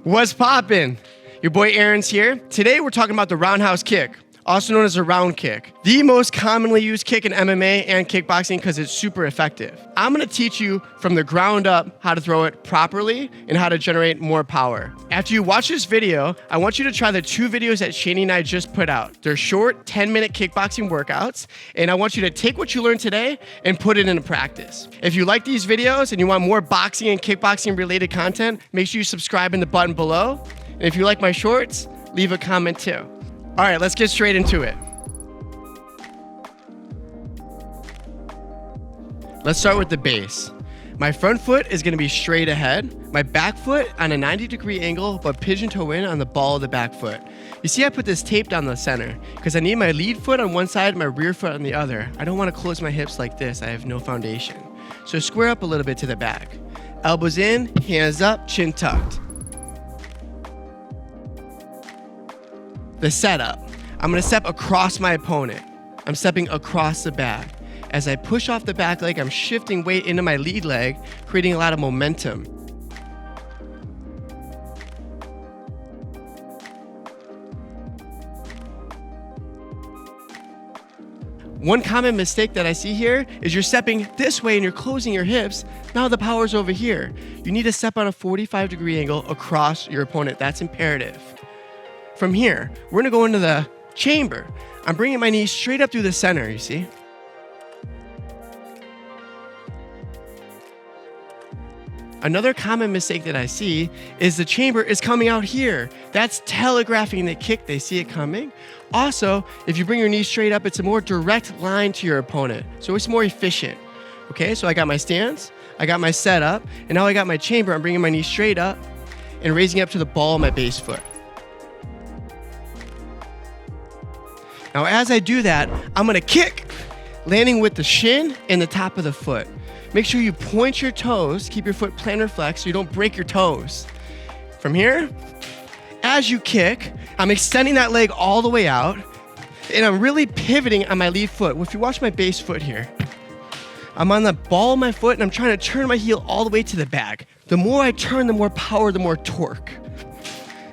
What's poppin'? Your boy Aaron's here. Today we're talking about the roundhouse kick, also known as a round kick. The most commonly used kick in MMA and kickboxing because it's super effective. I'm gonna teach you from the ground up how to throw it properly and how to generate more power. After you watch this video, I want you to try the 2 videos that Shani and I just put out. They're short 10-minute kickboxing workouts, and I want you to take what you learned today and put it into practice. If you like these videos and you want more boxing and kickboxing related content, make sure you subscribe in the button below. And if you like my shorts, leave a comment too. All right, let's get straight into it. Let's start with the base. My front foot is gonna be straight ahead. My back foot on a 90-degree angle, but pigeon toe in on the ball of the back foot. You see I put this tape down the center because I need my lead foot on one side, my rear foot on the other. I don't wanna close my hips like this. I have no foundation. So square up a little bit to the back. Elbows in, hands up, chin tucked. The setup. I'm gonna step across my opponent. I'm stepping across the back. As I push off the back leg, I'm shifting weight into my lead leg, creating a lot of momentum. One common mistake that I see here is you're stepping this way and you're closing your hips. Now the power's over here. You need to step on a 45-degree angle across your opponent. That's imperative. From here, we're gonna go into the chamber. I'm bringing my knees straight up through the center, you see? Another common mistake that I see is the chamber is coming out here. That's telegraphing the kick, they see it coming. Also, if you bring your knees straight up, it's a more direct line to your opponent, so it's more efficient. Okay, so I got my stance, I got my setup, and now I got my chamber. I'm bringing my knees straight up and raising up to the ball of my base foot. Now, as I do that, I'm gonna kick, landing with the shin and the top of the foot. Make sure you point your toes, keep your foot plantar flexed so you don't break your toes. From here, as you kick, I'm extending that leg all the way out, and I'm really pivoting on my lead foot. If you watch my base foot here, I'm on the ball of my foot and I'm trying to turn my heel all the way to the back. The more I turn, the more power, the more torque.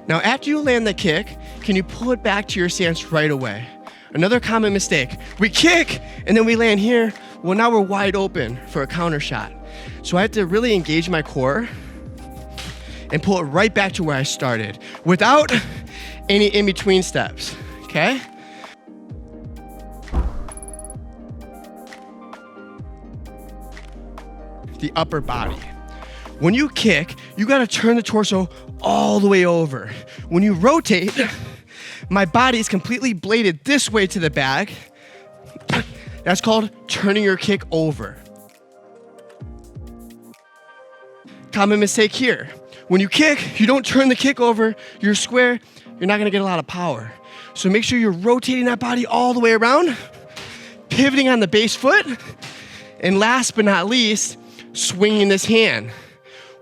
Now, after you land the kick, can you pull it back to your stance right away? Another common mistake, we kick and then we land here. Well, now we're wide open for a counter shot. So I have to really engage my core and pull it right back to where I started without any in-between steps, okay? The upper body. When you kick, you gotta turn the torso all the way over. When you rotate, my body is completely bladed this way to the back. That's called turning your kick over. Common mistake here. When you kick, you don't turn the kick over, you're square, you're not gonna get a lot of power. So make sure you're rotating that body all the way around, pivoting on the base foot, and last but not least, swinging this hand.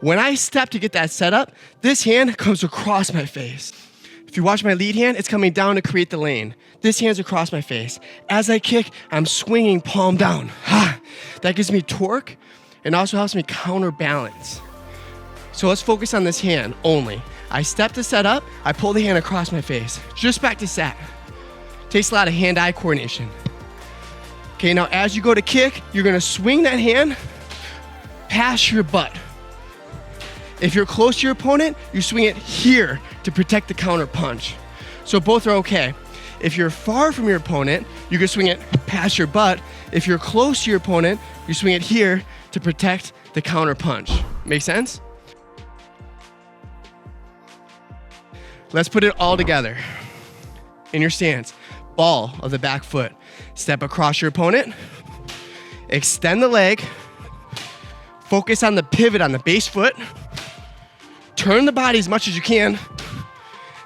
When I step to get that set up, this hand comes across my face. If you watch my lead hand, it's coming down to create the lane. This hand's across my face. As I kick, I'm swinging palm down. That gives me torque and also helps me counterbalance. So let's focus on this hand only. I step to set up, I pull the hand across my face. Just back to set. Takes a lot of hand-eye coordination. Okay, now as you go to kick, you're gonna swing that hand past your butt. If you're close to your opponent, you swing it here to protect the counter punch. So both are okay. If you're far from your opponent, you can swing it past your butt. If you're close to your opponent, you swing it here to protect the counter punch. Make sense? Let's put it all together. In your stance, ball of the back foot. Step across your opponent, extend the leg, focus on the pivot on the base foot, turn the body as much as you can.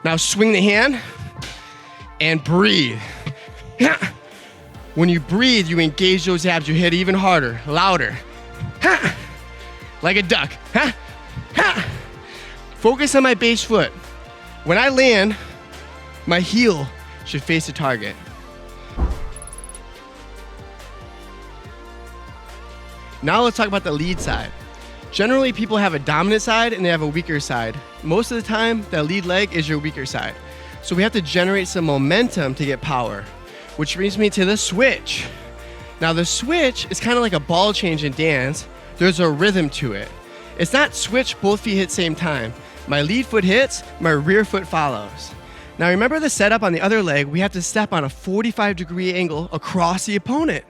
Now swing the hand and breathe. When you breathe, you engage those abs. You hit even harder, louder. Like a duck. Focus on my base foot. When I land, my heel should face the target. Now let's talk about the lead side. Generally, people have a dominant side and they have a weaker side. Most of the time, that lead leg is your weaker side. So we have to generate some momentum to get power, which brings me to the switch. Now the switch is kind of like a ball change in dance. There's a rhythm to it. It's not switch, both feet hit same time. My lead foot hits, my rear foot follows. Now remember the setup on the other leg, we have to step on a 45-degree angle across the opponent.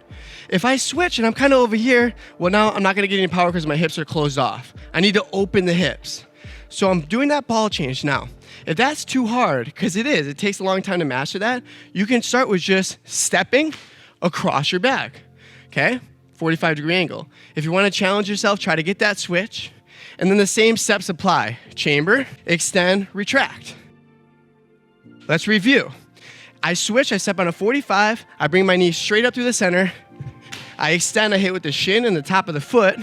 If I switch and I'm kind of over here, well now I'm not gonna get any power because my hips are closed off. I need to open the hips. So I'm doing that ball change now. If that's too hard, because it takes a long time to master that, you can start with just stepping across your back, okay? 45-degree angle. If you wanna challenge yourself, try to get that switch. And then the same steps apply. Chamber, extend, retract. Let's review. I switch, I step on a 45, I bring my knee straight up through the center, I extend, I hit with the shin and the top of the foot,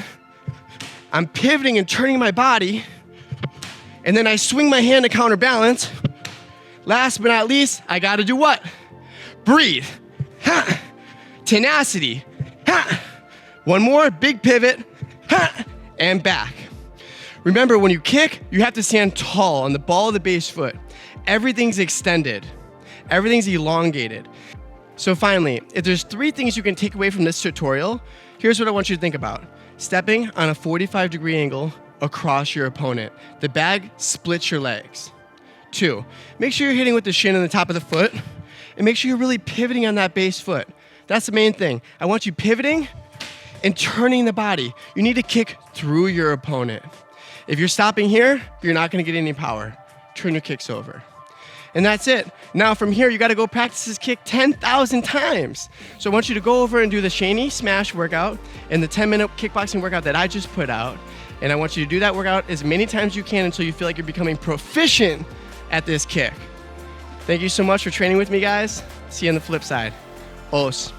I'm pivoting and turning my body, and then I swing my hand to counterbalance. Last but not least, I gotta do what? Breathe. Ha! Tenacity. Ha! One more, big pivot. Ha! And back. Remember, when you kick, you have to stand tall on the ball of the base foot. Everything's extended. Everything's elongated. So finally, if there's 3 things you can take away from this tutorial, here's what I want you to think about. Stepping on a 45-degree angle across your opponent. The bag splits your legs. 2, make sure you're hitting with the shin on the top of the foot, and make sure you're really pivoting on that base foot. That's the main thing. I want you pivoting and turning the body. You need to kick through your opponent. If you're stopping here, you're not gonna get any power. Turn your kicks over. And that's it. Now from here, you gotta go practice this kick 10,000 times. So I want you to go over and do the Shaney Smash workout and the 10-minute kickboxing workout that I just put out. And I want you to do that workout as many times as you can until you feel like you're becoming proficient at this kick. Thank you so much for training with me, guys. See you on the flip side. Os.